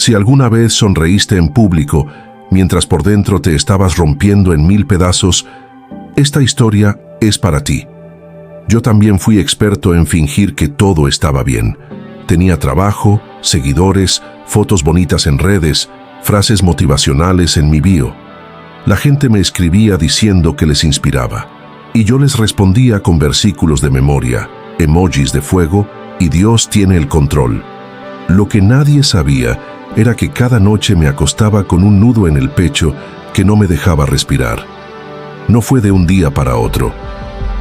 Si alguna vez sonreíste en público mientras por dentro te estabas rompiendo en 1000 pedazos, esta historia es para ti. Yo también fui experto en fingir que todo estaba bien. Tenía trabajo, seguidores, fotos bonitas en redes, frases motivacionales en mi bio. La gente me escribía diciendo que les inspiraba, y yo les respondía con versículos de memoria, emojis de fuego y Dios tiene el control. Lo que nadie sabía era que cada noche me acostaba con un nudo en el pecho que no me dejaba respirar. No fue de un día para otro.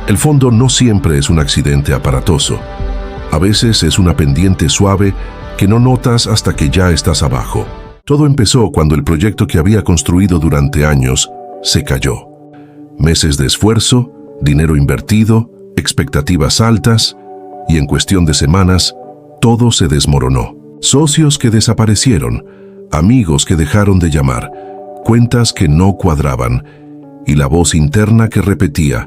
El fondo no siempre es un accidente aparatoso. A veces es una pendiente suave que no notas hasta que ya estás abajo. Todo empezó cuando el proyecto que había construido durante años se cayó. Meses de esfuerzo, dinero invertido, expectativas altas, y en cuestión de semanas, todo se desmoronó. Socios que desaparecieron, amigos que dejaron de llamar, cuentas que no cuadraban, y la voz interna que repetía,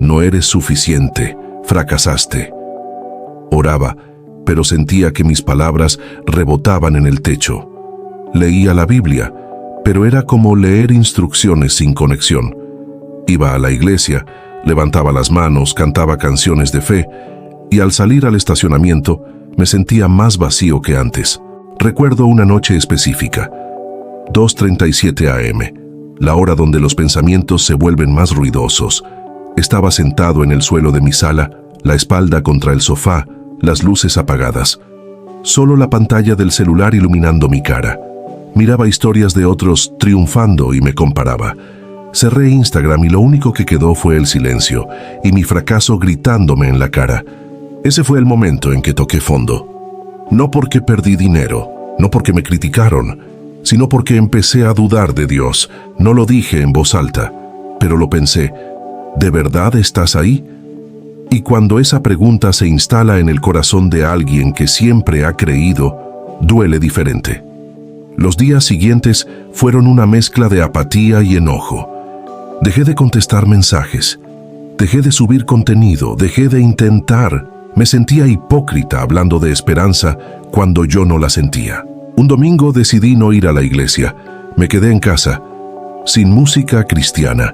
no eres suficiente, fracasaste. Oraba, pero sentía que mis palabras rebotaban en el techo. Leía la Biblia, pero era como leer instrucciones sin conexión. Iba a la iglesia, levantaba las manos, cantaba canciones de fe, y al salir al estacionamiento me sentía más vacío que antes. Recuerdo una noche específica, 2:37 a.m., la hora donde los pensamientos se vuelven más ruidosos. Estaba sentado en el suelo de mi sala, la espalda contra el sofá, las luces apagadas. Solo la pantalla del celular iluminando mi cara. Miraba historias de otros triunfando y me comparaba. Cerré Instagram y lo único que quedó fue el silencio y mi fracaso gritándome en la cara. Ese fue el momento en que toqué fondo. No porque perdí dinero, no porque me criticaron, sino porque empecé a dudar de Dios. No lo dije en voz alta, pero lo pensé. ¿De verdad estás ahí? Y cuando esa pregunta se instala en el corazón de alguien que siempre ha creído, duele diferente. Los días siguientes fueron una mezcla de apatía y enojo. Dejé de contestar mensajes, dejé de subir contenido, dejé de intentar. Me sentía hipócrita hablando de esperanza cuando yo no la sentía. Un domingo decidí no ir a la iglesia. Me quedé en casa, sin música cristiana,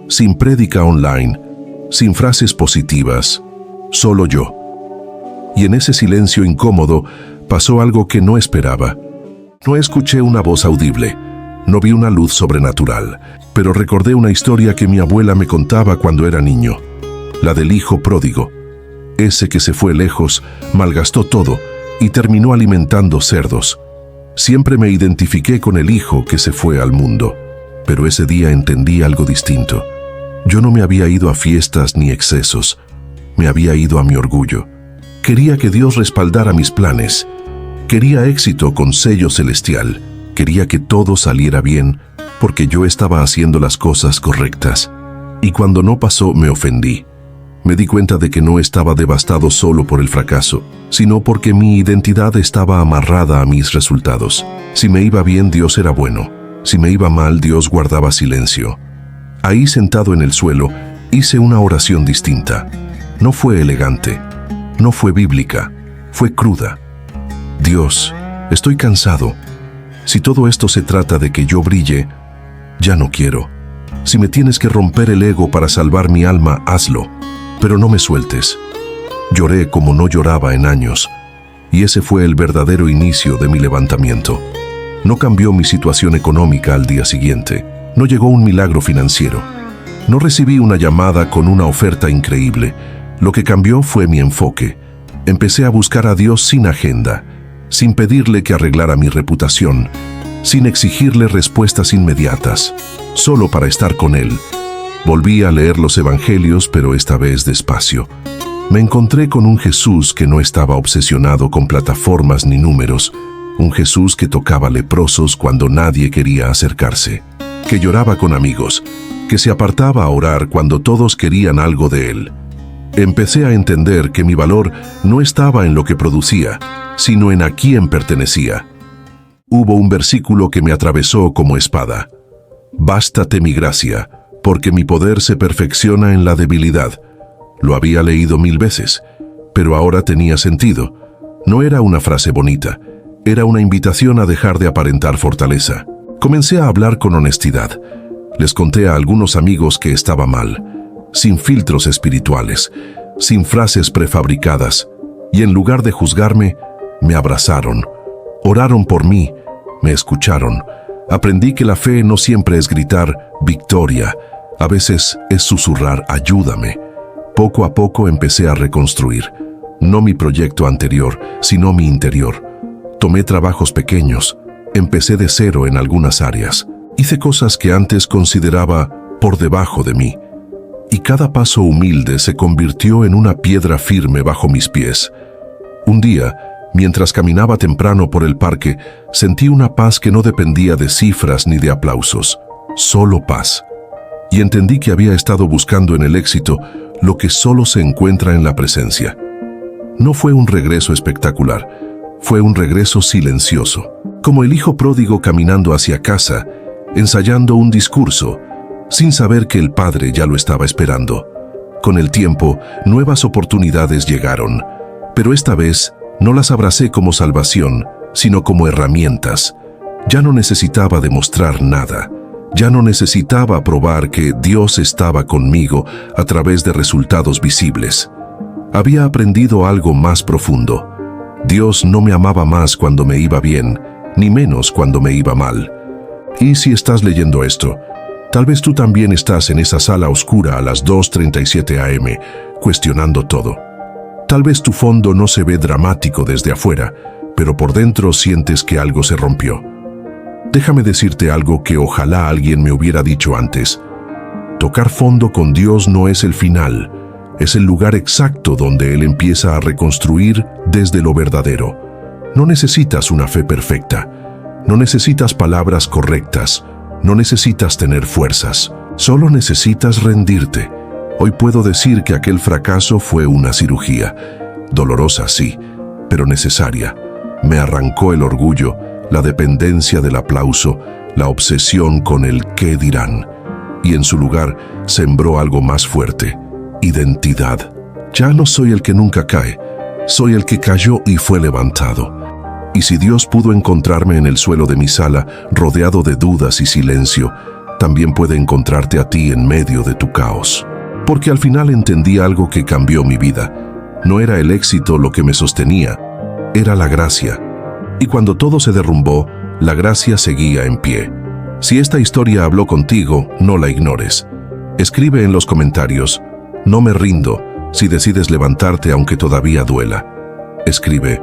sin prédica online, sin frases positivas, solo yo. Y en ese silencio incómodo pasó algo que no esperaba. No escuché una voz audible, no vi una luz sobrenatural, pero recordé una historia que mi abuela me contaba cuando era niño, la del hijo pródigo. Ese que se fue lejos, malgastó todo y terminó alimentando cerdos. Siempre me identifiqué con el hijo que se fue al mundo, pero ese día entendí algo distinto. Yo no me había ido a fiestas ni excesos, me había ido a mi orgullo. Quería que Dios respaldara mis planes. Quería éxito con sello celestial. Quería que todo saliera bien, porque yo estaba haciendo las cosas correctas. Y cuando no pasó, me ofendí. Me di cuenta de que no estaba devastado solo por el fracaso, sino porque mi identidad estaba amarrada a mis resultados. Si me iba bien, Dios era bueno. Si me iba mal, Dios guardaba silencio. Ahí sentado en el suelo, hice una oración distinta. No fue elegante, no fue bíblica, fue cruda. Dios, estoy cansado. Si todo esto se trata de que yo brille, ya no quiero. Si me tienes que romper el ego para salvar mi alma, hazlo, pero no me sueltes. Lloré como no lloraba en años, y ese fue el verdadero inicio de mi levantamiento. No cambió mi situación económica al día siguiente, no llegó un milagro financiero. No recibí una llamada con una oferta increíble. Lo que cambió fue mi enfoque. Empecé a buscar a Dios sin agenda, sin pedirle que arreglara mi reputación, sin exigirle respuestas inmediatas, solo para estar con Él. Volví a leer los evangelios, pero esta vez despacio. Me encontré con un Jesús que no estaba obsesionado con plataformas ni números, un Jesús que tocaba leprosos cuando nadie quería acercarse, que lloraba con amigos, que se apartaba a orar cuando todos querían algo de Él. Empecé a entender que mi valor no estaba en lo que producía, sino en a quién pertenecía. Hubo un versículo que me atravesó como espada. Bástate mi gracia, porque mi poder se perfecciona en la debilidad. Lo había leído 1000 veces, pero ahora tenía sentido. No era una frase bonita, Era una invitación a dejar de aparentar fortaleza. Comencé a hablar con honestidad. Les conté a algunos amigos que estaba mal, sin filtros espirituales, sin frases prefabricadas, y en lugar de juzgarme, me abrazaron, oraron por mí, me escucharon. Aprendí que la fe no siempre es gritar victoria, a veces es susurrar ayúdame. Poco a poco empecé a reconstruir, no mi proyecto anterior, sino mi interior. Tomé trabajos pequeños, empecé de cero en algunas áreas. Hice cosas que antes consideraba por debajo de mí, y cada paso humilde se convirtió en una piedra firme bajo mis pies. Un día, mientras caminaba temprano por el parque, sentí una paz que no dependía de cifras ni de aplausos, solo paz. Y entendí que había estado buscando en el éxito lo que solo se encuentra en la presencia. No fue un regreso espectacular, fue un regreso silencioso, como el hijo pródigo caminando hacia casa, ensayando un discurso, sin saber que el padre ya lo estaba esperando. Con el tiempo, nuevas oportunidades llegaron, pero esta vez no las abracé como salvación, sino como herramientas. Ya no necesitaba demostrar nada. Ya no necesitaba probar que Dios estaba conmigo a través de resultados visibles. Había aprendido algo más profundo. Dios no me amaba más cuando me iba bien, ni menos cuando me iba mal. Y si estás leyendo esto, tal vez tú también estás en esa sala oscura a las 2:37 a.m., cuestionando todo. Tal vez tu fondo no se ve dramático desde afuera, pero por dentro sientes que algo se rompió. Déjame decirte algo que ojalá alguien me hubiera dicho antes. Tocar fondo con Dios no es el final, es el lugar exacto donde Él empieza a reconstruir desde lo verdadero. No necesitas una fe perfecta, no necesitas palabras correctas, no necesitas tener fuerzas, solo necesitas rendirte. Hoy puedo decir que aquel fracaso fue una cirugía, dolorosa sí, pero necesaria. Me arrancó el orgullo, la dependencia del aplauso, la obsesión con el qué dirán, y en su lugar sembró algo más fuerte, identidad. Ya no soy el que nunca cae, soy el que cayó y fue levantado. Y si Dios pudo encontrarme en el suelo de mi sala, rodeado de dudas y silencio, también puede encontrarte a ti en medio de tu caos. Porque al final entendí algo que cambió mi vida. No era el éxito lo que me sostenía, era la gracia. Y cuando todo se derrumbó, la gracia seguía en pie. Si esta historia habló contigo, no la ignores. Escribe en los comentarios, no me rindo, si decides levantarte aunque todavía duela. Escribe,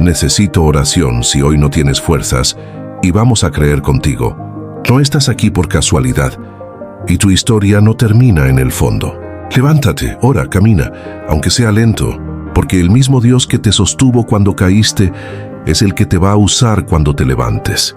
necesito oración si hoy no tienes fuerzas, y vamos a creer contigo. No estás aquí por casualidad, y tu historia no termina en el fondo. Levántate, ora, camina, aunque sea lento, porque el mismo Dios que te sostuvo cuando caíste es el que te va a usar cuando te levantes.